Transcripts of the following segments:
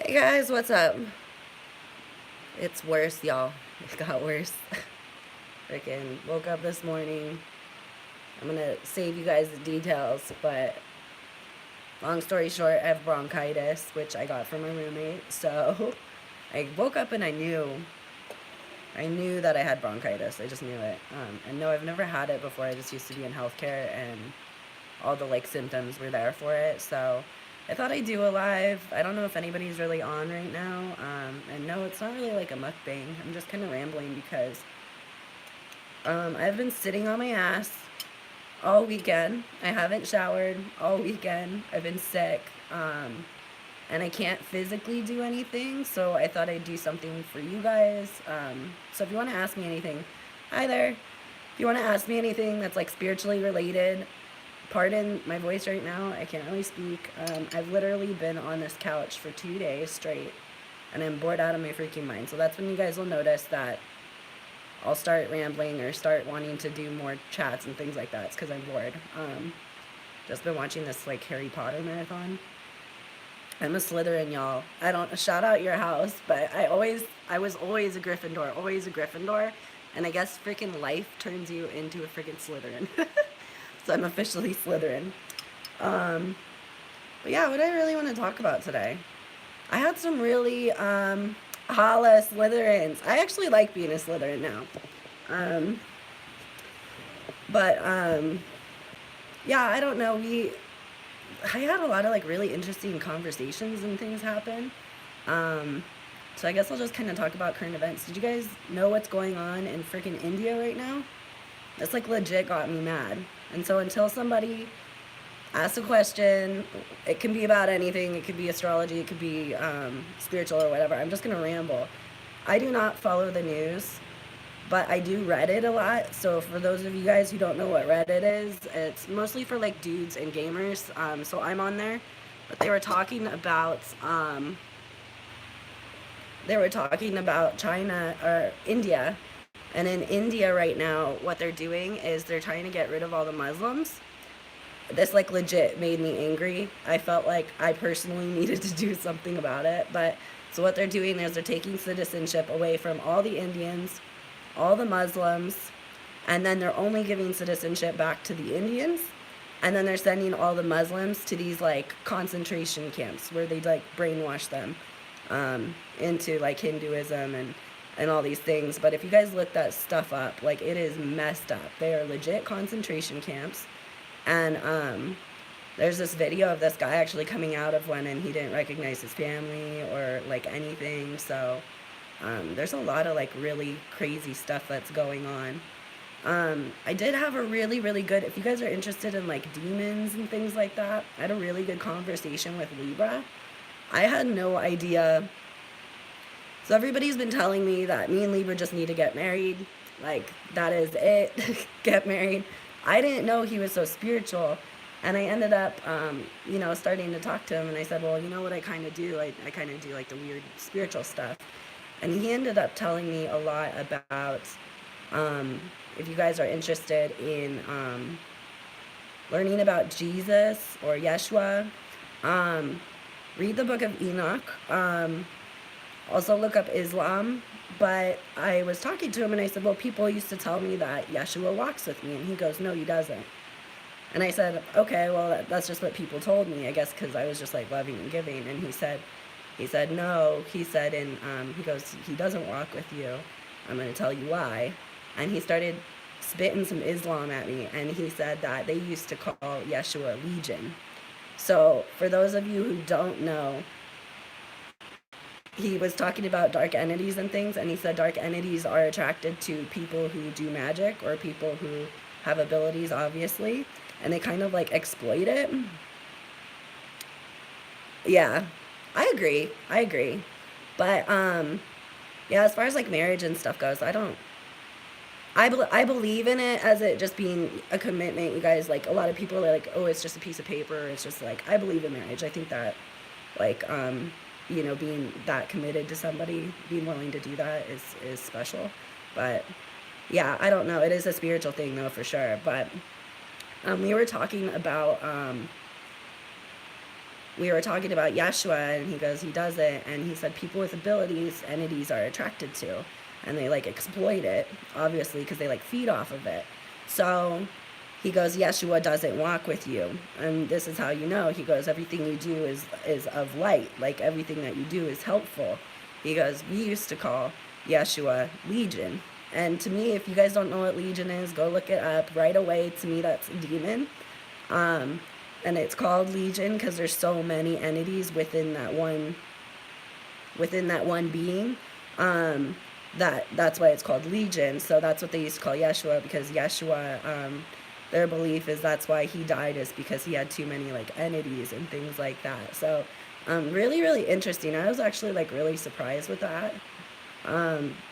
Hey guys, what's up? It's worse, y'all. It got worse. Freaking woke up this morning. I'm gonna save you guys the details, but long story short, I have bronchitis, which I got from a roommate. So I woke up and I knew that I had bronchitis. I just knew it. And no, I've never had it before. I just used to be in healthcare, and all the like symptoms were there for it. So I thought I'd do a live. I don't know if anybody's really on right now. And no, it's not really like a mukbang. I'm just kind of rambling because I've been sitting on my ass all weekend. I haven't showered all weekend. I've been sick. And I can't physically do anything, so I thought I'd do something for you guys. So if you want to ask me anything, hi there. If you want to ask me anything that's like spiritually related, pardon my voice right now. I can't really speak. I've literally been on this couch for 2 days straight, and I'm bored out of my freaking mind. So that's when you guys will notice that I'll start rambling or start wanting to do more chats and things like that. It's because I'm bored. Just been watching this like Harry Potter marathon. I'm a Slytherin, y'all. I don't shout out your house, but I was always a Gryffindor, and I guess freaking life turns you into a freaking Slytherin. So I'm officially Slytherin. But yeah, what I really want to talk about today, I had some really holla Slytherins. I actually like being a Slytherin now. Um, but yeah, I don't know. I had a lot of like really interesting conversations and things happen. Um, so I guess I'll just kind of talk about current events. Did you guys know what's going on in freaking India right now? That's like legit got me mad. And so until somebody asks a question, it can be about anything. It could be astrology. It could be spiritual or whatever. I'm just gonna ramble. I do not follow the news, but I do Reddit a lot. So for those of you guys who don't know what Reddit is, it's mostly for like dudes and gamers. So I'm on there, but they were talking about China or India, and in India right now, what they're doing is they're trying to get rid of all the Muslims. This like legit made me angry. I felt like I personally needed to do something about it. But so what they're doing is they're taking citizenship away from all the Indians, all the Muslims, and then they're only giving citizenship back to the Indians. And then they're sending all the Muslims to these like concentration camps where they like brainwash them into like Hinduism and all these things. But if you guys look that stuff up, like it is messed up. They are legit concentration camps. And there's this video of this guy actually coming out of one, and he didn't recognize his family or like anything. So there's a lot of like really crazy stuff that's going on. I did have a really, really good, if you guys are interested in like demons and things like that, I had a really good conversation with Libra. I had no idea. So everybody's been telling me that me and Libra just need to get married. Like, that is it. Get married. I didn't know he was so spiritual. And I ended up, starting to talk to him. And I said, well, you know what I kind of do? I kind of do like the weird spiritual stuff. And he ended up telling me a lot about, if you guys are interested in learning about Jesus or Yeshua, read the book of Enoch. Also look up Islam. But I was talking to him and I said, well, people used to tell me that Yeshua walks with me. And he goes, no, he doesn't. And I said, okay, well, that's just what people told me, I guess, because I was just like loving and giving. And he said, no, he said, and he goes, he doesn't walk with you. I'm going to tell you why. And he started spitting some Islam at me. And he said that they used to call Yeshua Legion. So for those of you who don't know, he was talking about dark entities and things, and he said dark entities are attracted to people who do magic or people who have abilities, obviously, and they kind of like exploit it. Yeah, I agree. But yeah, as far as like marriage and stuff goes, I believe in it as it just being a commitment. You guys, like a lot of people are like, oh, it's just a piece of paper. It's just like, I believe in marriage. I think that like being that committed to somebody, being willing to do that is special. But yeah, I don't know. It is a spiritual thing though, for sure. But we were talking about we were talking about Yeshua, and he goes, he does it, and he said people with abilities, entities are attracted to, and they like exploit it, obviously, because they like feed off of it. So he goes, Yeshua doesn't walk with you, and this is how you know. He goes, everything you do is of light, like everything that you do is helpful. He goes, we used to call Yeshua Legion, and to me, if you guys don't know what Legion is, go look it up right away. To me, that's a demon. And it's called Legion because there's so many entities within that one being. That's why it's called Legion. So that's what they used to call Yeshua, because Yeshua, their belief is that's why he died, is because he had too many like entities and things like that. So really, really interesting. I was actually like really surprised with that.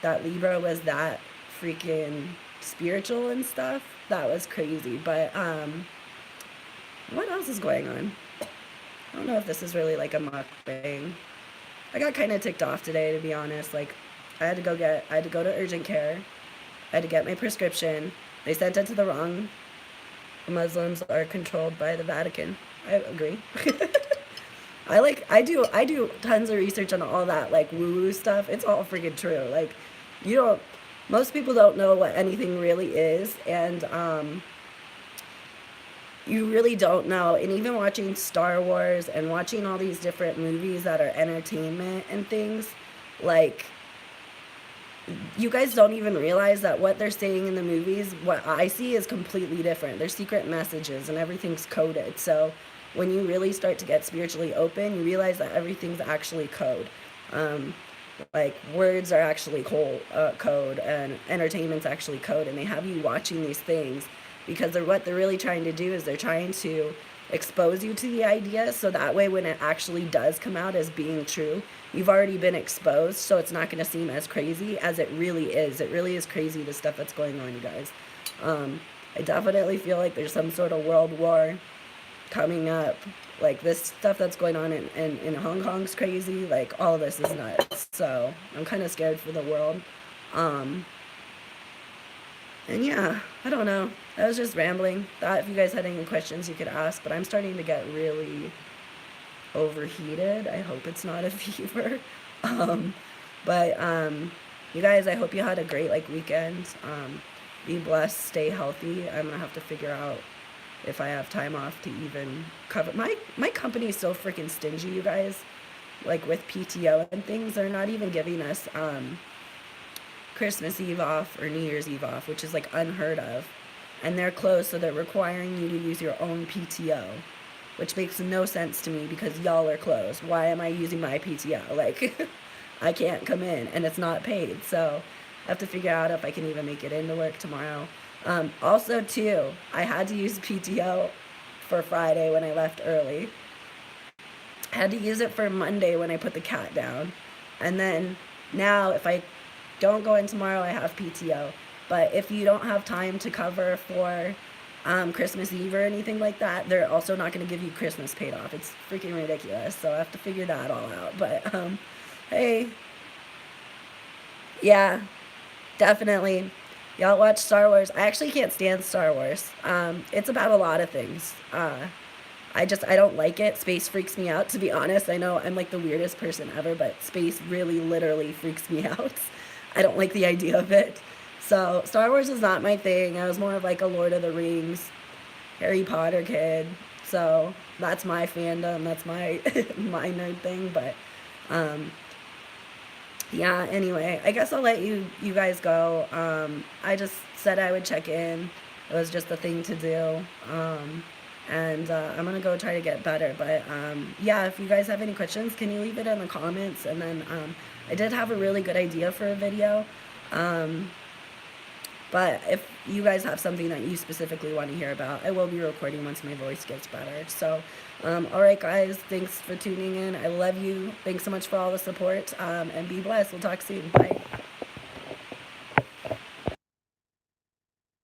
That Libra was that freaking spiritual and stuff. That was crazy. But what else is going on? I don't know if this is really like a mukbang. I got kind of ticked off today, to be honest. Like, I had to go to urgent care. I had to get my prescription. They sent it to the wrong. Muslims are controlled by the Vatican. I agree. I do tons of research on all that, like woo-woo stuff. It's all freaking true. Like, most people don't know what anything really is, and you really don't know. And even watching Star Wars and watching all these different movies that are entertainment and things, like, you guys don't even realize that what they're saying in the movies, what I see, is completely different. There's secret messages and everything's coded. So when you really start to get spiritually open, you realize that everything's actually code. Like, words are actually code, and entertainment's actually code, and they have you watching these things because what they're really trying to do is they're trying to expose you to the idea, so that way when it actually does come out as being true, you've already been exposed, so it's not going to seem as crazy as it really is. It really is crazy, the stuff that's going on, you guys. I definitely feel like there's some sort of world war coming up. Like, this stuff that's going on in Hong Kong's crazy. Like, all this is nuts. So I'm kind of scared for the world. And yeah, I don't know. I was just rambling. Thought if you guys had any questions you could ask, but I'm starting to get really overheated. I hope it's not a fever. But you guys, I hope you had a great like weekend. Be blessed, stay healthy. I'm gonna have to figure out if I have time off to even cover. My company is so freaking stingy, you guys. Like, with PTO and things, they're not even giving us Christmas Eve off or New Year's Eve off, which is like unheard of. And they're closed, so they're requiring you to use your own PTO, which makes no sense to me because y'all are closed. Why am I using my PTO? Like, I can't come in, and it's not paid. So I have to figure out if I can even make it into work tomorrow. Also, too, I had to use PTO for Friday when I left early. I had to use it for Monday when I put the cat down. And then now, if I don't go in tomorrow, I have PTO. But if you don't have time to cover for Christmas Eve or anything like that, they're also not going to give you Christmas paid off. It's freaking ridiculous. So I have to figure that all out. But, hey, yeah, definitely. Y'all watch Star Wars. I actually can't stand Star Wars. It's about a lot of things. I don't like it. Space freaks me out, to be honest. I know I'm like the weirdest person ever, but space really literally freaks me out. I don't like the idea of it. So Star Wars is not my thing. I was more of like a Lord of the Rings, Harry Potter kid. So that's my fandom. That's my my nerd thing. But yeah, anyway, I guess I'll let you guys go. I just said I would check in. It was just a thing to do. And I'm going to go try to get better. But yeah, if you guys have any questions, can you leave it in the comments? And then I did have a really good idea for a video. But if you guys have something that you specifically want to hear about, I will be recording once my voice gets better. So, all right, guys, thanks for tuning in. I love you. Thanks so much for all the support. And be blessed. We'll talk soon. Bye.